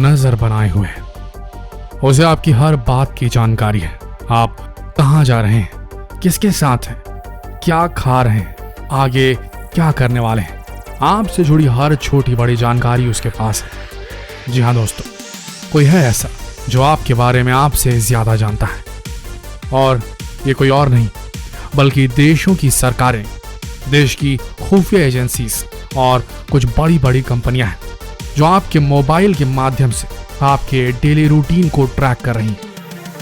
नजर बनाए हुए है। उसे आपकी हर बात की जानकारी है। आप कहाँ जा रहे हैं, किसके साथ हैं, क्या खा रहे हैं, आगे क्या करने वाले हैं, आपसे जुड़ी हर छोटी बड़ी जानकारी उसके पास है। जी हाँ दोस्तों, कोई है ऐसा जो आपके बारे में आपसे ज्यादा जानता है, और ये कोई और नहीं बल्कि देशों की सरकारें, देश की खुफिया एजेंसीज और कुछ बड़ी बड़ी कंपनियां हैं जो आपके मोबाइल के माध्यम से आपके डेली रूटीन को ट्रैक कर रही हैं।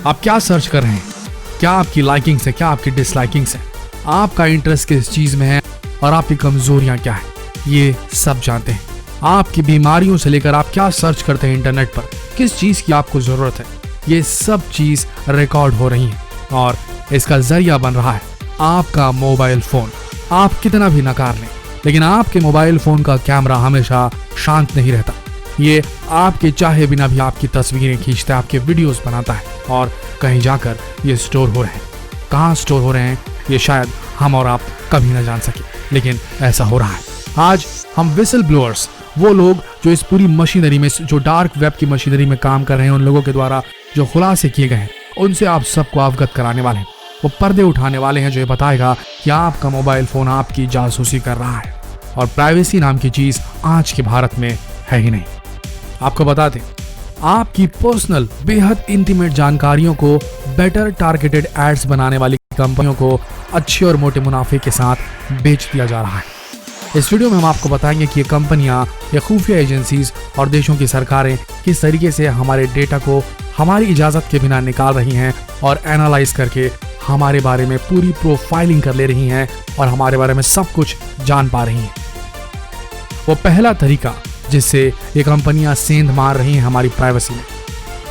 आप क्या सर्च कर रहे हैं, क्या आपकी लाइकिंग्स है, क्या आपकी डिसलाइकिंग्स है, आपका इंटरेस्ट किस चीज में है और आपकी कमजोरियां क्या है, ये सब जानते हैं। आपकी बीमारियों से लेकर आप क्या सर्च करते हैं इंटरनेट पर, किस चीज की आपको जरूरत है, ये सब चीज रिकॉर्ड हो रही है और इसका जरिया बन रहा है आपका मोबाइल फोन। आप कितना भी नकार लें, लेकिन आपके मोबाइल फोन का कैमरा हमेशा शांत नहीं रहता। ये आपके चाहे बिना भी आपकी तस्वीरें खींचता है, आपके वीडियोस बनाता है और कहीं जाकर ये स्टोर हो रहे हैं। कहाँ स्टोर हो रहे हैं ये शायद हम और आप कभी ना जान सके, लेकिन ऐसा हो रहा है। आज हम विसल ब्लोअर्स, वो लोग जो इस पूरी मशीनरी में, जो डार्क वेब की मशीनरी में काम कर रहे हैं, उन लोगों के द्वारा जो खुलासे किए गए हैं, उनसे आप सबको अवगत कराने वाले हैं। वो पर्दे उठाने वाले हैं जो ये बताएगा कि आपका मोबाइल फोन आपकी जासूसी कर रहा है और प्राइवेसी नाम की चीज आज के भारत में है ही नहीं। आपको बता दें, आपकी पर्सनल बेहद इंटीमेट जानकारियों को बेटर टारगेटेड एड्स बनाने वाली कंपनियों को अच्छे और मोटे मुनाफे के साथ बेच दिया जा रहा है। इस वीडियो में हम आपको बताएंगे कि ये कंपनियां, ये खुफिया एजेंसीज और देशों की सरकारें किस तरीके से हमारे डेटा को हमारी इजाजत के बिना निकाल रही हैं और एनालाइज करके हमारे बारे में पूरी प्रोफाइलिंग कर ले रही हैं और हमारे बारे में सब कुछ जान पा रही हैं। वो पहला तरीका जिससे ये कंपनियां सेंध मार रही हैं हमारी प्राइवेसी में।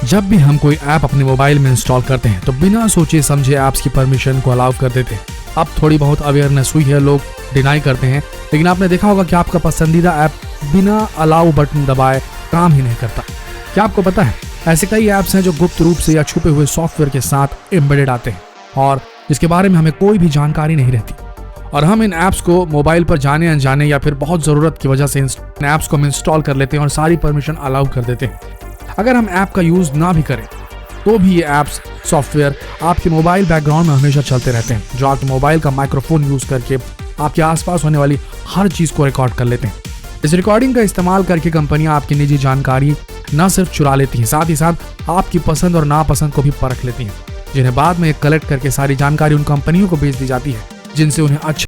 जब भी हम कोई ऐप अपने मोबाइल में इंस्टॉल करते हैं तो बिना सोचे समझे ऐप्स की परमिशन को अलाउ कर देते हैं। अब थोड़ी बहुत अवेयरनेस हुई है, लोग डिनाई करते हैं, लेकिन आपने देखा होगा कि आपका पसंदीदा ऐप बिना अलाउ बटन दबाए काम ही नहीं करता। क्या आपको पता है, ऐसे कई ऐप्स हैं जो गुप्त रूप से या छुपे हुए सॉफ्टवेयर के साथ एम्बेडेड आते हैं और इसके बारे में हमें कोई भी जानकारी नहीं रहती, और हम इन ऐप्स को मोबाइल पर जाने अनजाने या फिर बहुत ज़रूरत की वजह से इन ऐप्स को हम इंस्टॉल कर लेते हैं और सारी परमिशन अलाउ कर देते हैं। अगर हम ऐप का यूज़ ना भी करें तो भी ये ऐप्स, सॉफ्टवेयर आपके मोबाइल बैकग्राउंड में हमेशा चलते रहते हैं, जो आपके मोबाइल का माइक्रोफोन यूज़ करके आपके आसपास होने वाली हर चीज़ को रिकॉर्ड कर लेते हैं। इस रिकॉर्डिंग का इस्तेमाल करके कंपनियां आपकी निजी जानकारी न सिर्फ चुरा लेती हैं, साथ ही साथ आपकी पसंद और नापसंद को भी परख लेती हैं, जिन्हें बाद में कलेक्ट करके सारी जानकारी उन कंपनियों को बेच दी जाती है जिनसे उन्हें अच्छे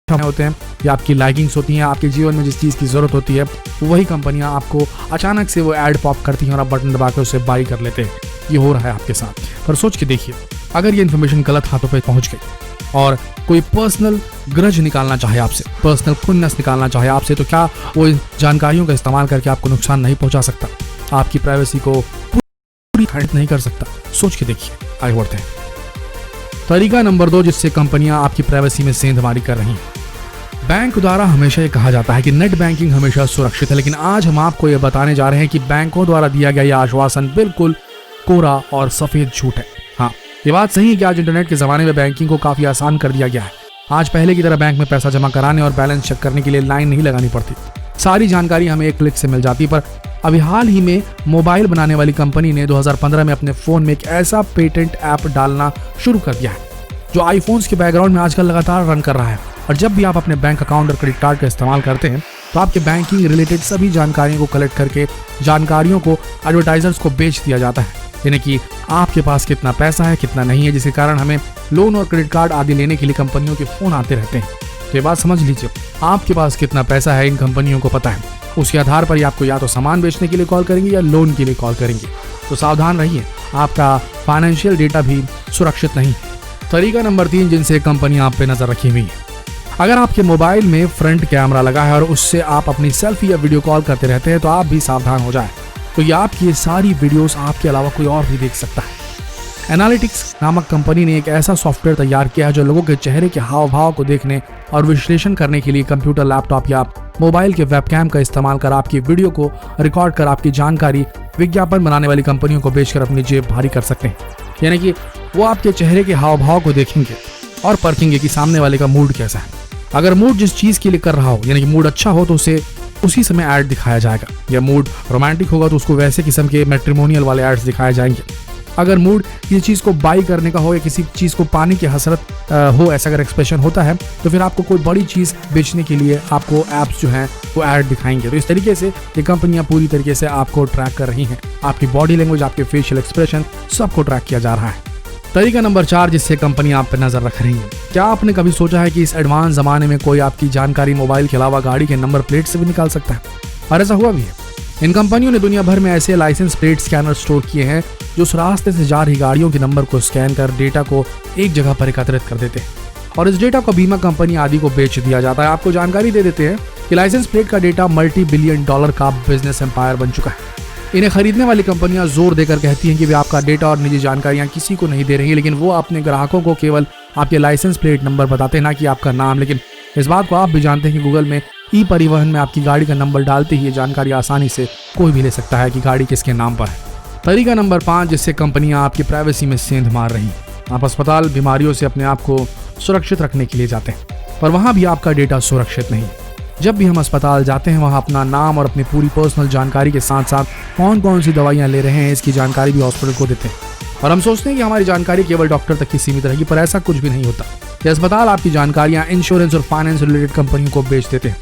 होते हैं या आपकी लाइकिंग्स होती हैं। आपके जीवन में जिस चीज़ की जरूरत होती है वही कंपनियां आपको अचानक से वो ऐड पॉप करती हैं और आप बटन दबा कर उसे बाई कर लेते हैं। ये हो रहा है आपके साथ। पर सोच के देखिए, अगर ये इन्फॉर्मेशन गलत हाथों पे पहुंच गई और कोई पर्सनल ग्रज निकालना चाहे आपसे, पर्सनल खुन्नस निकालना चाहे आपसे, तो क्या वो इन जानकारियों का इस्तेमाल करके आपको नुकसान नहीं पहुंचा सकता, आपकी प्राइवेसी को पूरी खंडित नहीं कर सकता? सोच के देखिए। आगे बढ़ते हैं। तरीका नंबर 2 जिससे कंपनियां आपकी प्राइवेसी में सेंधमारी कर रही हैं। बैंक द्वारा हमेशा ये कहा जाता है कि नेट बैंकिंग हमेशा सुरक्षित है, लेकिन आज हम आपको ये बताने जा रहे हैं कि बैंकों द्वारा दिया गया यह आश्वासन बिल्कुल कोरा और सफेद झूठ है। हाँ, ये बात सही है कि आज इंटरनेट के जमाने में बैंकिंग को काफी आसान कर दिया गया है। आज पहले की तरह बैंक में पैसा जमा कराने और बैलेंस चेक करने के लिए लाइन नहीं लगानी पड़ती, सारी जानकारी हमें एक क्लिक से मिल जाती। पर अभी हाल ही में मोबाइल बनाने वाली कंपनी ने 2015 में अपने फोन में एक ऐसा पेटेंट ऐप डालना शुरू कर दिया है जो आईफोन्स के बैकग्राउंड में आजकल लगातार रन कर रहा है। और जब भी आप अपने बैंक अकाउंट और क्रेडिट कार्ड का इस्तेमाल करते हैं तो आपके बैंकिंग रिलेटेड सभी जानकारियों को कलेक्ट करके जानकारियों को एडवर्टाइजर्स को बेच दिया जाता है, यानी कि आपके पास कितना पैसा है, कितना नहीं है, जिसके कारण हमें लोन और क्रेडिट कार्ड आदि लेने के लिए कंपनियों के फोन आते रहते हैं। तो ये बात समझ लीजिए, आपके पास कितना पैसा है इन कंपनियों को पता है। उसके आधार पर आपको या तो सामान बेचने के लिए कॉल करेंगे या लोन के लिए कॉल करेंगे। तो सावधान रहिए, आपका फाइनेंशियल डेटा भी सुरक्षित नहीं। तरीका नंबर 3 जिनसे कंपनियां आप पे नजर रखी हुई है। अगर आपके मोबाइल में फ्रंट कैमरा लगा है और उससे आप अपनी सेल्फी या वीडियो कॉल करते रहते हैं तो आप भी सावधान हो जाएं, तो ये आपकी सारी वीडियोस आपके अलावा कोई और भी देख सकता है। एनालिटिक्स नामक कंपनी ने एक ऐसा सॉफ्टवेयर तैयार किया है जो लोगों के चेहरे के हाव भाव को देखने और विश्लेषण करने के लिए कंप्यूटर, लैपटॉप या मोबाइल के वेबकैम का इस्तेमाल कर आपकी वीडियो को रिकॉर्ड कर आपकी जानकारी विज्ञापन बनाने वाली कंपनियों को बेचकर अपनी जेब भारी कर सकते हैं। यानी कि वो आपके चेहरे के हाव भाव को देखेंगे और परखेंगे कि सामने वाले का मूड कैसा है। अगर मूड जिस चीज के लिए कर रहा हो, यानी कि मूड अच्छा हो, तो उसे उसी समय ऐड दिखाया जाएगा। या मूड रोमांटिक होगा तो उसको वैसे किस्म के मैट्रिमोनियल वाले एड्स दिखाए जाएंगे। अगर मूड किसी चीज़ को बाई करने का हो या किसी चीज़ को पाने की हसरत हो, ऐसा अगर एक्सप्रेशन होता है तो फिर आपको कोई बड़ी चीज़ बेचने के लिए आपको ऐप्स जो हैं वो ऐड दिखाएंगे। तो इस तरीके से ये कंपनियां पूरी तरीके से आपको ट्रैक कर रही हैं। आपकी बॉडी लैंग्वेज, आपके फेशियल एक्सप्रेशन सबको ट्रैक किया जा रहा है। तरीका नंबर 4 जिससे कंपनियां आप पर नजर रख रही हैं। क्या आपने कभी सोचा है कि इस एडवांस जमाने में कोई आपकी जानकारी मोबाइल के अलावा गाड़ी के नंबर प्लेट से भी निकाल सकता है? और ऐसा हुआ भी है। इन कंपनियों ने दुनिया भर में ऐसे लाइसेंस प्लेट स्कैनर स्टोर किए हैं जो उस रास्ते से जा रही गाड़ियों के नंबर को स्कैन कर डेटा को एक जगह पर एकत्रित कर देते हैं और इस डेटा को बीमा कंपनी आदि को बेच दिया जाता है। आपको जानकारी दे देते हैं कि लाइसेंस प्लेट का डेटा $multi-billion का बिजनेस एम्पायर बन चुका है। इन्हें खरीदने वाली कंपनियां जोर देकर कहती हैं कि वे आपका डेटा और निजी जानकारियां किसी को नहीं दे रही, लेकिन वो अपने ग्राहकों को केवल आपके लाइसेंस प्लेट नंबर बताते हैं, ना कि आपका नाम। लेकिन इस बात को आप भी जानते हैं कि गूगल में ई परिवहन में आपकी गाड़ी का नंबर डालते ही ये जानकारी आसानी से कोई भी ले सकता है कि गाड़ी किसके नाम पर है। तरीका नंबर 5 जिससे कंपनियां आपकी प्राइवेसी में सेंध मार रही हैं। आप अस्पताल बीमारियों से अपने आप को सुरक्षित रखने के लिए जाते हैं, पर वहां भी आपका डेटा सुरक्षित नहीं। जब भी हम अस्पताल जाते हैं वहां अपना नाम और अपनी पूरी पर्सनल जानकारी के साथ साथ कौन कौन सी दवाइयां ले रहे हैं इसकी जानकारी भी हॉस्पिटल को देते हैं और हम सोचते हैं कि हमारी जानकारी केवल डॉक्टर तक ही सीमित रहेगी, पर ऐसा कुछ भी नहीं होता। ये अस्पताल आपकी जानकारियां इंश्योरेंस और फाइनेंस रिलेटेड कंपनियों को बेच देते हैं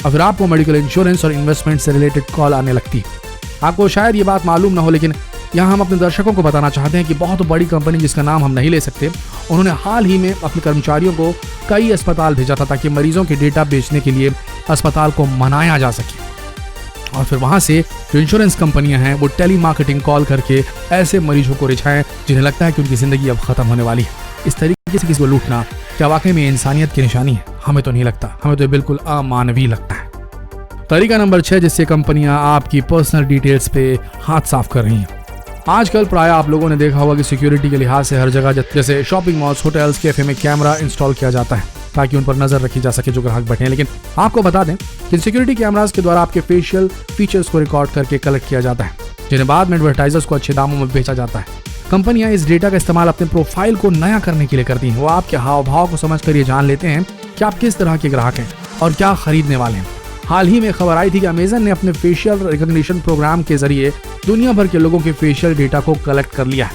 और फिर आपको मेडिकल इंश्योरेंस और इन्वेस्टमेंट से रिलेटेड कॉल आने लगती है। आपको शायद ये बात मालूम ना हो, लेकिन यहाँ हम अपने दर्शकों को बताना चाहते हैं कि बहुत बड़ी कंपनी जिसका नाम हम नहीं ले सकते, उन्होंने हाल ही में अपने कर्मचारियों को कई अस्पताल भेजा था ताकि मरीजों के डेटा बेचने के लिए अस्पताल को मनाया जा सके। और फिर वहां से जो इंश्योरेंस कंपनियां हैं वो टेली मार्केटिंग कॉल करके ऐसे मरीजों को रिझाएं जिन्हें लगता है कि उनकी जिंदगी अब खत्म होने वाली है। इस तरीके से किसी को लूटना क्या वाकई में इंसानियत की निशानी है? हमें तो नहीं लगता, हमें तो बिल्कुल अमानवीय लगता है। तरीका नंबर 6 जिससे कंपनियां आपकी पर्सनल डिटेल्स पे हाथ साफ कर रही हैं। आजकल प्राय आप लोगों ने देखा होगा कि सिक्योरिटी के लिहाज से हर जगह जैसे शॉपिंग मॉल्स, होटल्स, कैफे में कैमरा इंस्टॉल किया जाता है ताकि उन पर नजर रखी जा सके जो ग्राहक बैठे हैं। लेकिन आपको बता दें कि सिक्योरिटी कैमरास के द्वारा आपके फेशियल फीचर्स को रिकॉर्ड करके कलेक्ट किया जाता है, जिन्हें बाद में एडवर्टाइजर्स को अच्छे दामों में बेचा जाता है। कंपनियां इस डेटा का इस्तेमाल अपने प्रोफाइल को नया करने के लिए करती हैं। वो आपके हाव भाव को समझकर ये जान लेते हैं कि आप किस तरह के ग्राहक हैं और क्या खरीदने वाले हैं। हाल ही में खबर आई थी कि अमेजन ने अपने फेशियल रिकॉग्निशन प्रोग्राम के जरिए दुनिया भर के लोगों के फेशियल डेटा को कलेक्ट कर लिया है,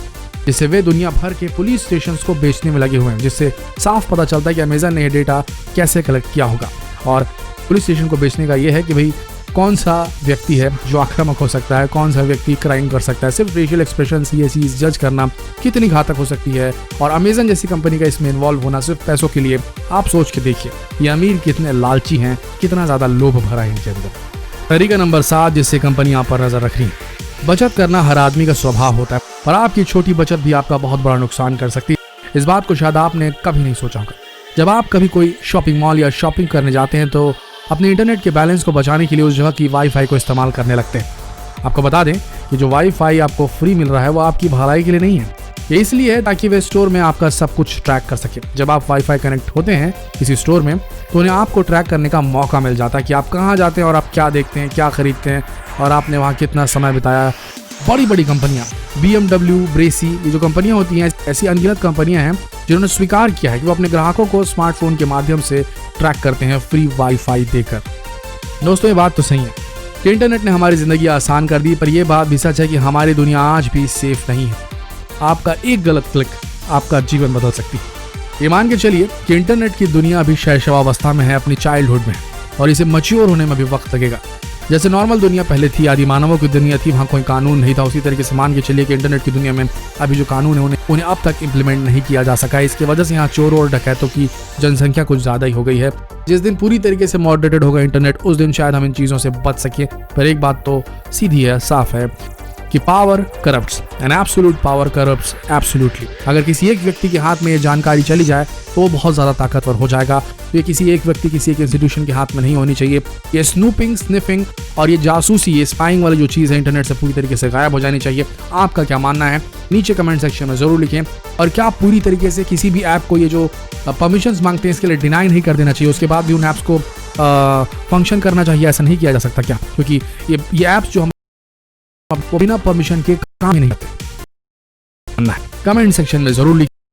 जिससे वे दुनिया भर के पुलिस स्टेशन को बेचने में लगे हुए हैं। जिससे साफ पता चलता है कि अमेजन ने यह डेटा कैसे कलेक्ट किया होगा और पुलिस स्टेशन को बेचने का यह है कि भाई कौन सा व्यक्ति है जो आक्रामक हो सकता है, कौन सा व्यक्ति क्राइम कर सकता है। सिर्फ फेशियल एक्सप्रेशन ये चीज जज करना कितनी घातक हो सकती है और अमेजन जैसी कंपनी का इसमें इन्वॉल्व होना सिर्फ पैसों के लिए। आप सोच के देखिए ये अमीर कितने लालची हैं, कितना ज्यादा लोभ भरा है इनके अंदर। तरीका नंबर 7 जिससे कंपनी आप पर नजर रख रही है। बचत करना हर आदमी का स्वभाव होता है, पर आपकी छोटी बचत भी आपका बहुत बड़ा नुकसान कर सकती है। इस बात को शायद आपने कभी नहीं सोचा होगा। जब आप कभी कोई शॉपिंग मॉल या शॉपिंग करने जाते हैं तो अपने इंटरनेट के बैलेंस को बचाने के लिए उस जगह की वाईफाई को इस्तेमाल करने लगते हैं। आपको बता दें कि जो वाईफाई आपको फ्री मिल रहा है वो आपकी भलाई के लिए नहीं है, ये इसलिए है ताकि वे स्टोर में आपका सब कुछ ट्रैक कर सके। जब आप वाईफाई कनेक्ट होते हैं किसी स्टोर में तो उन्हें आपको ट्रैक करने का मौका मिल जाता है कि आप कहाँ जाते हैं और आप क्या देखते हैं, क्या खरीदते हैं और आपने वहाँ कितना समय बिताया। बड़ी बड़ी कंपनियां BMW, ब्रेसी, ये जो कंपनियां होती हैं ऐसी अनगिनत कंपनियां हैं जिन्होंने स्वीकार किया है कि वो अपने ग्राहकों को स्मार्टफोन के माध्यम से ट्रैक करते हैं फ्री वाईफाई देकर। दोस्तों ये बात तो सही है कि इंटरनेट ने हमारी जिंदगी आसान कर दी, पर यह बात भी सच है कि हमारी दुनिया आज भी सेफ नहीं है। आपका एक गलत क्लिक आपका जीवन बदल सकती है। ये मान के चलिए कि इंटरनेट की दुनिया अभी शैशवावस्था में है, अपनी चाइल्डहुड में, और इसे मैच्योर होने में भी वक्त लगेगा। जैसे नॉर्मल दुनिया पहले थी, आदि मानवों की दुनिया थी, वहाँ कोई कानून नहीं था, उसी तरीके से मान के चलिए कि इंटरनेट की दुनिया में अभी जो कानून है उन्हें अब तक इम्प्लीमेंट नहीं किया जा सका है। इसकी वजह से यहाँ चोरों और डकैतों की जनसंख्या कुछ ज़्यादा ही हो गई है। जिस दिन पूरी तरीके से मॉडरेटेड होगा इंटरनेट उस दिन शायद हम इन चीज़ों से बच सके। पर एक बात तो सीधी है, साफ है कि power corrupts and absolute power corrupts absolutely. अगर किसी एक व्यक्ति के हाथ में ये जानकारी चली जाए तो वो बहुत ज़्यादा ताकतवर हो जाएगा। ये किसी एक व्यक्ति, किसी एक इंस्टीट्यूशन के हाथ में नहीं होनी चाहिए। ये स्नूपिंग, स्निफिंग और ये जासूसी, ये स्पाइंग वाली जो चीज़ है इंटरनेट से पूरी तरीके से गायब हो जानी चाहिए। आपका क्या मानना है नीचे कमेंट सेक्शन में ज़रूर लिखें। और क्या आप पूरी तरीके से किसी भी ऐप को ये जो परमिशंस मांगते हैं इसके लिए डिनाई नहीं कर देना चाहिए, उसके बाद भी उन ऐप्स को फंक्शन करना चाहिए? ऐसा नहीं किया जा सकता क्या? क्योंकि ये ऐप्स जो हम बिना परमिशन के काम ही नहीं करते। कमेंट सेक्शन में जरूर लिखिए।